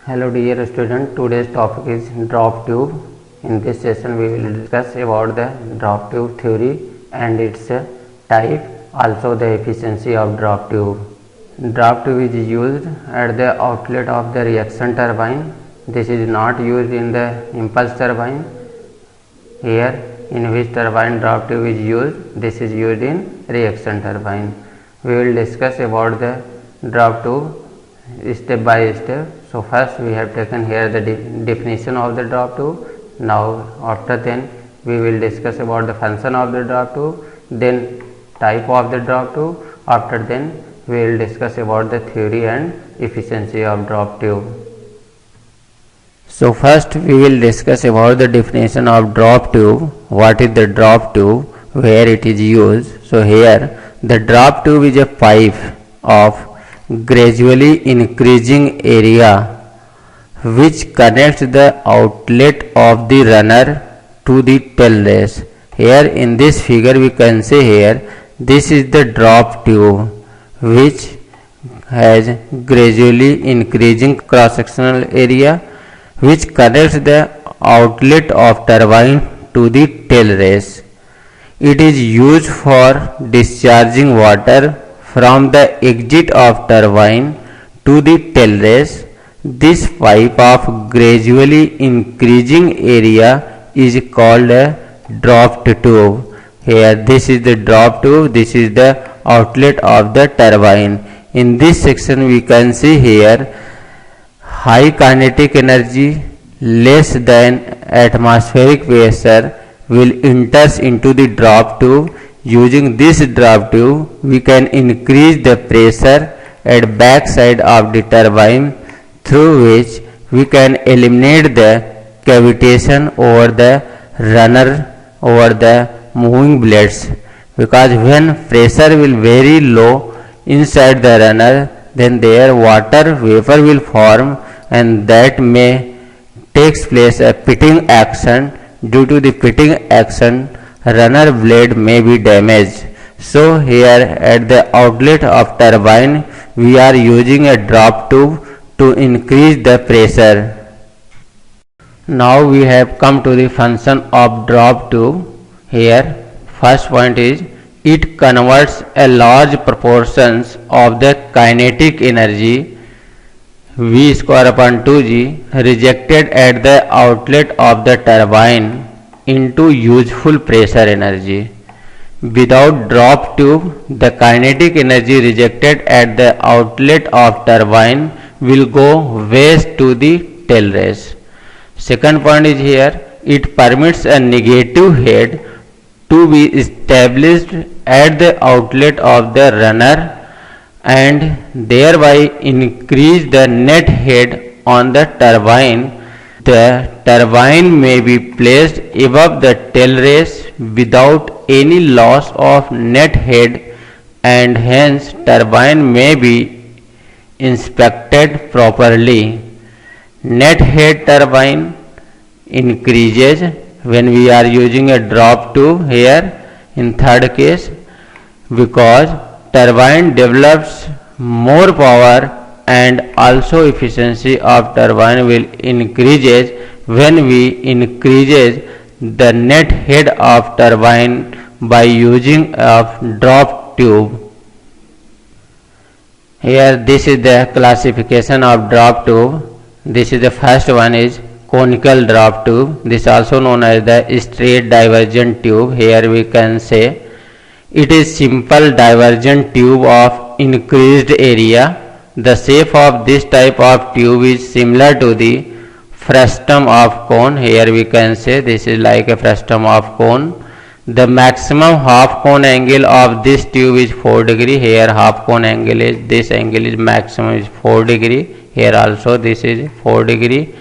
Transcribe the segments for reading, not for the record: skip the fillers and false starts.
Hello dear student, today's topic is drop tube. In this session we will discuss about the drop tube theory and its type, also the efficiency of drop tube. Drop tube is used at the outlet of the reaction turbine. This is not used in the impulse turbine. Here in which turbine drop tube is used, this is used in reaction turbine. We will discuss about the drop tube step by step. So first we have taken here the definition of the drop tube. Now after then we will discuss about the function of the drop tube, then type of the drop tube. After then we will discuss about the theory and efficiency of drop tube. So first we will discuss about the definition of drop tube. What is the drop tube, where it is used. So here the drop tube is a pipe of gradually increasing area which connects the outlet of the runner to the tail race. Here in this figure we can see here, this is the drop tube which has gradually increasing cross sectional area which connects the outlet of turbine to the tail race. It is used for discharging water from the exit of turbine to the tail race. This pipe of gradually increasing area is called a drop tube. Here this is the drop tube, this is the outlet of the turbine. In this section we can see here high kinetic energy less than atmospheric pressure will enter into the drop tube. Using this drop tube we can increase the pressure at back side of the turbine, through which we can eliminate the cavitation over the runner over the moving blades, because when pressure will very low inside the runner, then there water vapor will form and that may takes place a pitting action. Due to the pitting action, runner blade may be damaged. So here at the outlet of turbine we are using a drop tube to increase the pressure. Now we have come to the function of drop tube. Here first point is it converts a large proportions of the kinetic energy V square upon 2G rejected at the outlet of the turbine into useful pressure energy. Without drop tube, the kinetic energy rejected at the outlet of turbine will go waste to the tail race. Second point is here, it permits a negative head to be established at the outlet of the runner and thereby increase the net head on the turbine. The turbine may be placed above the tail race without any loss of net head, and hence turbine may be inspected properly. Net head turbine increases when we are using a drop tube here in third case, because turbine develops more power and also efficiency of turbine will increases when we increases the net head of turbine by using of drop tube. Here this is the classification of drop tube. This is the first one is conical drop tube. This is also known as the straight divergent tube. Here we can say it is simple divergent tube of increased area. The shape of this type of tube is similar to the frustum of cone. Here we can say this is like a frustum of cone. The maximum half cone angle of this tube is 4 degree. Here half cone angle is, this angle is maximum is 4 degree. Here also this is 4 degree.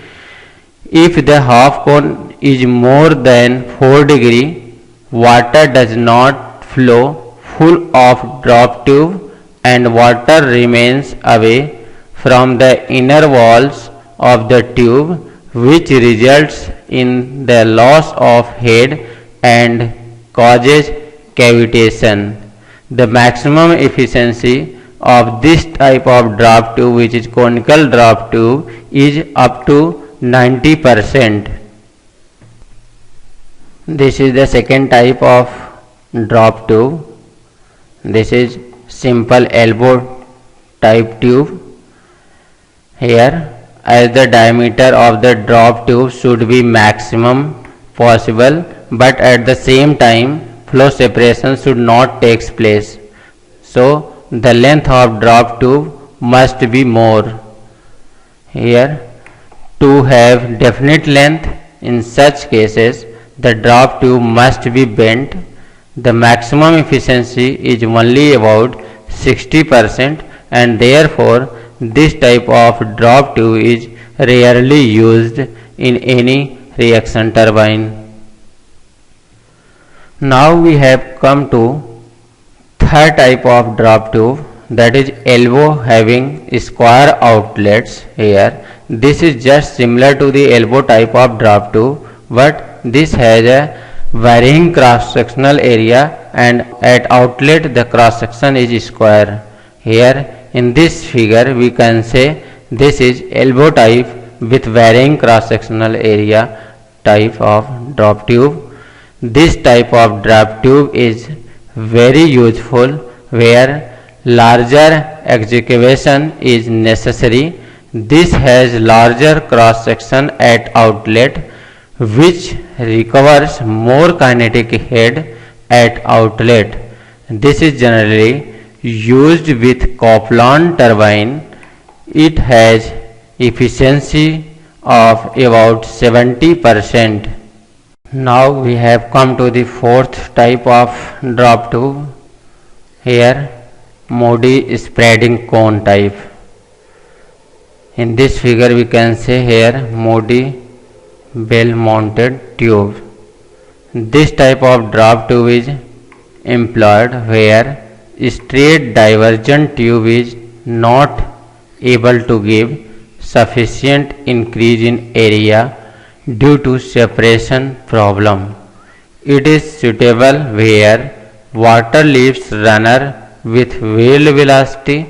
If the half cone is more than 4 degree, water does not flow full of drop tube and water remains away from the inner walls of the tube, which results in the loss of head and causes cavitation. The maximum efficiency of this type of drop tube, which is conical drop tube, is up to 90%. This is the second type of drop tube. This is simple elbow type tube. Here, as the diameter of the drop tube should be maximum possible, but at the same time flow separation should not take place. So the length of drop tube must be more. Here, to have definite length, in such cases the drop tube must be bent. The maximum efficiency is only about 60%, and therefore this type of drop tube is rarely used in any reaction turbine. Now we have come to third type of drop tube, that is elbow having square outlets. Here, this is just similar to the elbow type of drop tube, but this has a varying cross sectional area, and at outlet the cross section is square. Here in this figure we can say this is elbow type with varying cross sectional area type of drop tube. This type of drop tube is very useful where larger excavation is necessary. This has larger cross section at outlet, which recovers more kinetic head at outlet. This is generally used with Copeland turbine. It has efficiency of about 70%. Now we have come to the fourth type of drop tube. Here, Modi spreading cone type. In this figure we can say here Modi bell mounted tube. This type of drop tube is employed where straight divergent tube is not able to give sufficient increase in area due to separation problem. It is suitable where water leaves runner with wheel velocity.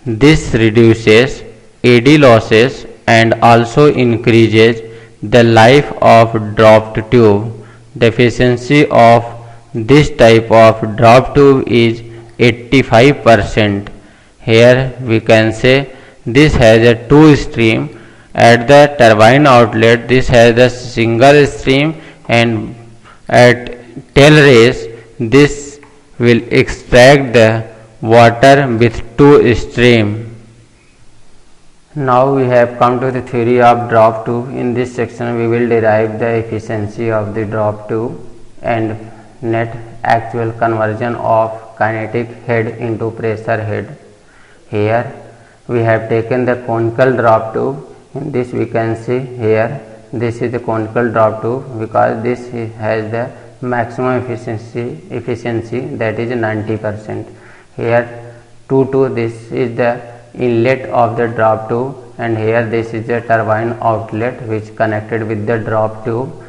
This reduces eddy losses and also increases the life of dropped tube. The efficiency of this type of drop tube is 85%. Here we can say this has a two stream. At the turbine outlet this has a single stream, and at tail race this will extract the water with two stream. Now we have come to the theory of drop tube. In this section we will derive the efficiency of the drop tube and net actual conversion of kinetic head into pressure head. Here we have taken the conical drop tube. In this we can see here this is the conical drop tube because this has the maximum efficiency that is 90%. Here 2 this is the inlet of the drop tube, and here this is the turbine outlet which connected with the drop tube.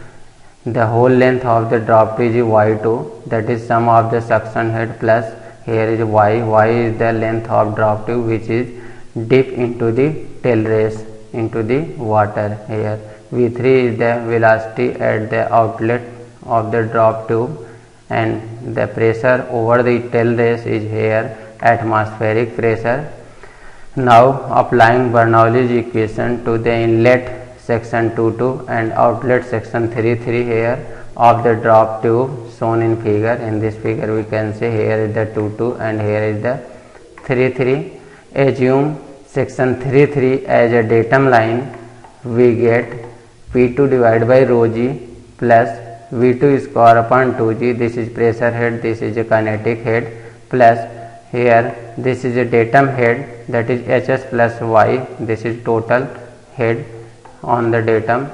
The whole length of the drop tube is y2, that is sum of the suction head plus here is y is the length of drop tube which is dip into the tail race into the water. Here v3 is the velocity at the outlet of the drop tube, and the pressure over the tail race is here atmospheric pressure. Now applying Bernoulli's equation to the inlet section 2 and outlet section 3 here of the drop tube shown in figure. In this figure we can say here is the 2 and here is the 3. Assume section 3 as a datum line. We get P2 divided by rho g plus V2 square upon 2g. This is pressure head, this is a kinetic head, plus here this is a datum head, that is hs plus y, this is total head on the datum,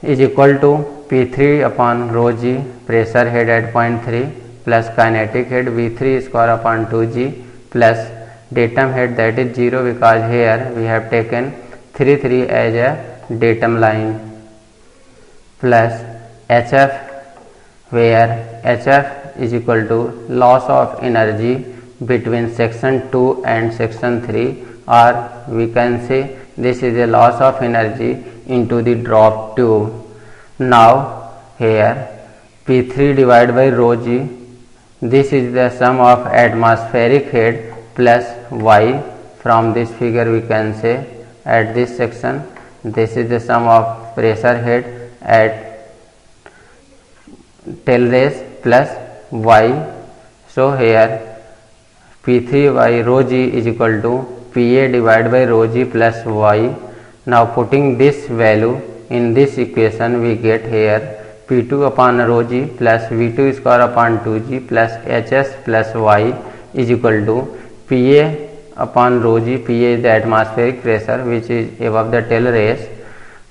is equal to P3 upon rho g pressure head at point 3 plus kinetic head V3 square upon 2g plus datum head that is 0 because here we have taken 3 as a datum line, plus HF where HF is equal to loss of energy between section 2 and section 3, or we can say this is a loss of energy into the drop tube. Now here P3 divided by rho g, this is the sum of atmospheric head plus y. From this figure we can say at this section this is the sum of pressure head at tail race plus y. So here P3 by rho g is equal to Pa divided by rho g plus y. Now putting this value in this equation we get here P2 upon rho g plus V2 square upon 2g plus Hs plus y is equal to Pa upon rho g. Pa is the atmospheric pressure which is above the tail race,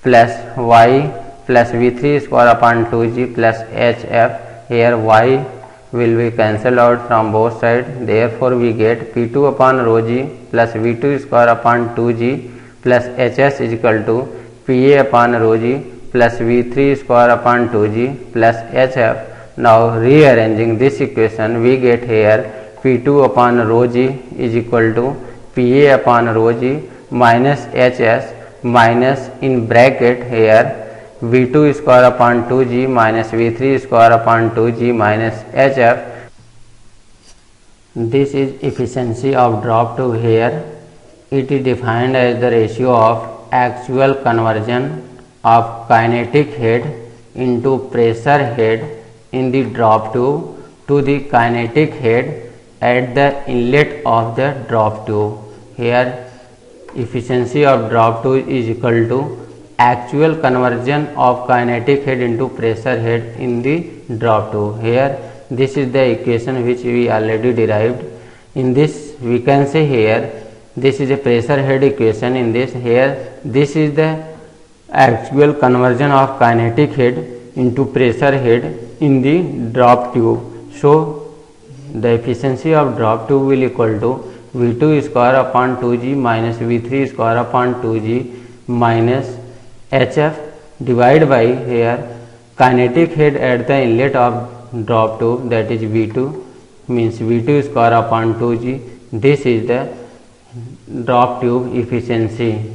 plus y plus V3 square upon 2g plus Hf. Here y will be cancelled out from both sides, therefore we get P2 upon rho g plus V2 square upon 2g plus Hs is equal to Pa upon rho g plus V3 square upon 2g plus Hf. Now rearranging this equation we get here P2 upon rho g is equal to Pa upon rho g minus Hs minus in bracket here V2 square upon 2g minus V3 square upon 2g minus Hf. This is efficiency of drop tube. Here it is defined as the ratio of actual conversion of kinetic head into pressure head in the drop tube to the kinetic head at the inlet of the drop tube. Here efficiency of drop tube is equal to actual conversion of kinetic head into pressure head in the drop tube. Here this is the equation which we already derived. In this we can say here this is a pressure head equation. In this here this is the actual conversion of kinetic head into pressure head in the drop tube. So the efficiency of drop tube will equal to V2 square upon 2g minus V3 square upon 2g minus Hf divided by here kinetic head at the inlet of drop tube, that is V2, means V2 square upon 2g. This is the drop tube efficiency,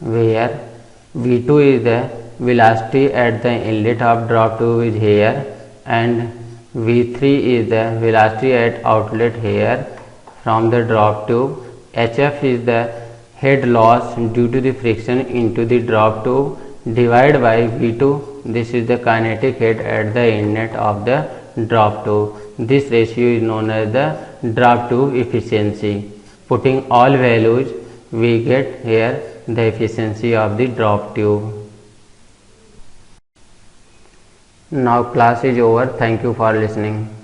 where V2 is the velocity at the inlet of drop tube is here and V3 is the velocity at outlet here from the drop tube. Hf is the head loss due to the friction into the drop tube divided by V2. This is the kinetic head at the inlet of the drop tube. This ratio is known as the drop tube efficiency. Putting all values we get here the efficiency of the drop tube. Now class is over. Thank you for listening.